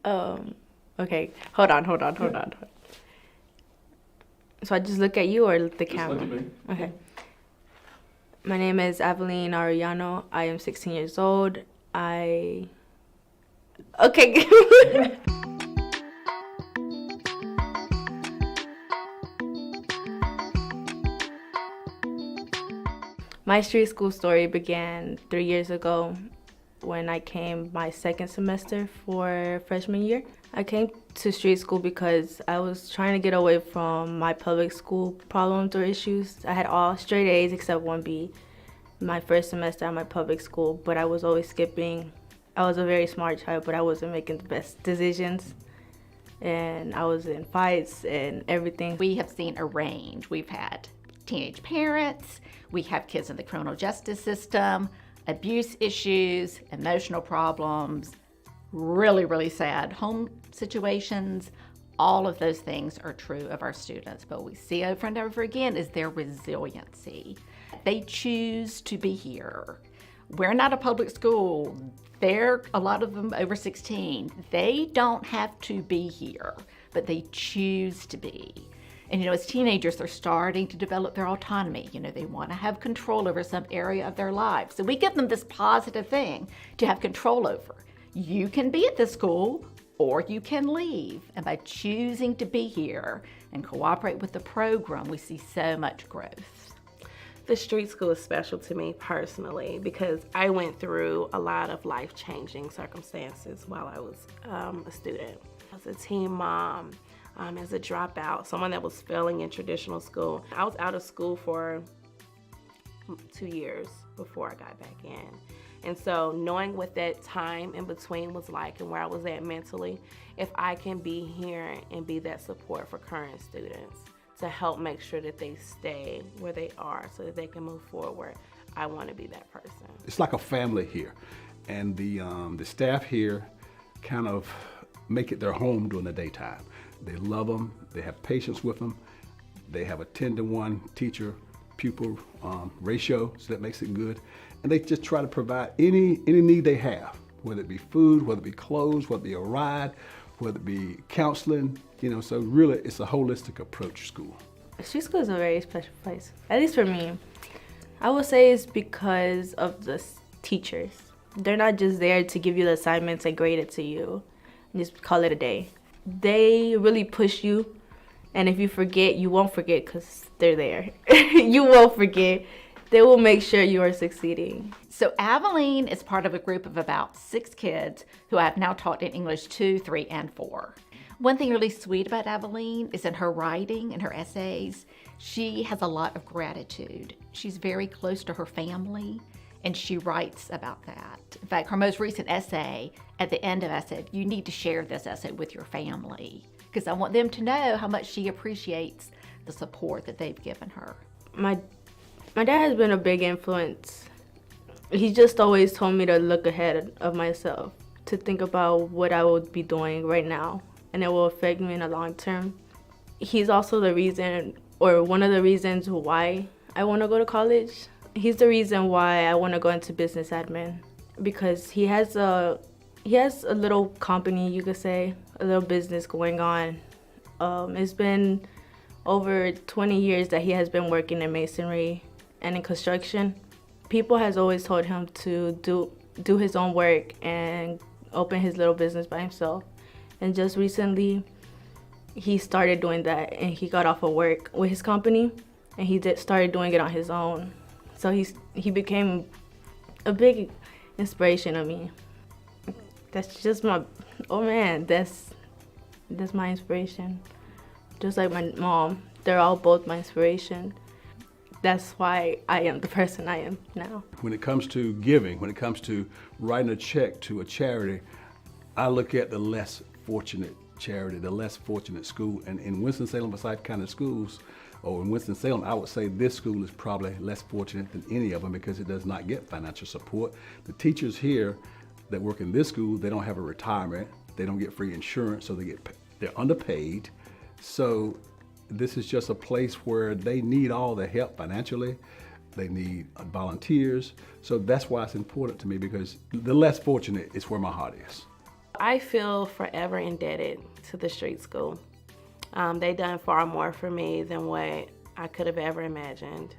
Um, okay, hold on. So I just look at you or the camera? Just look at me. Okay. My name is Avilene Arellano. I am 16 years old. Okay. My street school story began 3 years ago when I came my second semester for freshman year. I came to street school because I was trying to get away from my public school problems or issues. I had all straight A's except one B my first semester at my public school, but I was always skipping. I was a very smart child, but I wasn't making the best decisions. And I was in fights and everything. We have seen a range. We've had teenage parents, we have kids in the criminal justice system, abuse issues, emotional problems, really sad home situations. All of those things are true of our students, but what we see over and over again is their resiliency. They choose to be here. We're not a public school. They're, a lot of them over 16. They don't have to be here, but they choose to be. And as teenagers, they're starting to develop their autonomy. They want to have control over some area of their lives. So we give them this positive thing to have control over. You can be at this school, or you can leave. And by choosing to be here and cooperate with the program, we see so much growth. The street school is special to me personally because I went through a lot of life-changing circumstances while I was a student. As a teen mom, as a dropout, someone that was failing in traditional school. I was out of school for 2 years before I got back in. And so knowing what that time in between was like and where I was at mentally, if I can be here and be that support for current students to help make sure that they stay where they are so that they can move forward, I want to be that person. It's like a family here. And the staff here kind of make it their home during the daytime. They love them, they have patience with them, they have a 10-to-1 teacher-pupil ratio, so that makes it good. And they just try to provide any need they have, whether it be food, whether it be clothes, whether it be a ride, whether it be counseling, so really it's a holistic approach school. Street school is a very special place, at least for me. I would say it's because of the teachers. They're not just there to give you the assignments and grade it to you and just call it a day. They really push you, and if you forget, you won't forget because they're there. You won't forget. They will make sure you are succeeding. So Avilene is part of a group of about 6 kids who I have now taught in English 2, 3, and 4. One thing really sweet about Avilene is in her writing and her essays, she has a lot of gratitude. She's very close to her family, and she writes about that. In fact, her most recent essay, at the end of it, I said, you need to share this essay with your family because I want them to know how much she appreciates the support that they've given her. My dad has been a big influence. He just always told me to look ahead of myself, to think about what I would be doing right now, and it will affect me in the long term. He's also the reason, or one of the reasons why I want to go to college. He's the reason why I want to go into business admin, because he has a little company, you could say, a little business going on. It's been over 20 years that he has been working in masonry and in construction. People has always told him to do his own work and open his little business by himself. And just recently, he started doing that, and he got off of work with his company, and he started doing it on his own. So he became a big inspiration of me. That's just that's my inspiration. Just like my mom, they're all both my inspiration. That's why I am the person I am now. When it comes to giving, when it comes to writing a check to a charity, I look at the less fortunate charity, the less fortunate school. And in Winston-Salem, besides kind of schools, or in Winston-Salem, I would say this school is probably less fortunate than any of them because it does not get financial support. The teachers here that work in this school, they don't have a retirement, they don't get free insurance, so they're underpaid. So this is just a place where they need all the help financially. They need volunteers. So that's why it's important to me, because the less fortunate is where my heart is. I feel forever indebted to the street school. They done far more for me than what I could have ever imagined.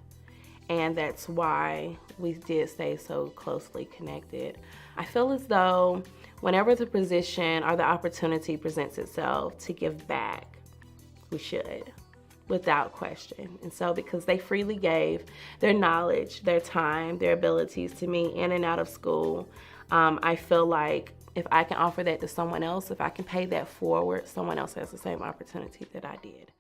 And that's why we did stay so closely connected. I feel as though whenever the position or the opportunity presents itself to give back, we should, without question. And so because they freely gave their knowledge, their time, their abilities to me in and out of school, I feel like if I can offer that to someone else, if I can pay that forward, someone else has the same opportunity that I did.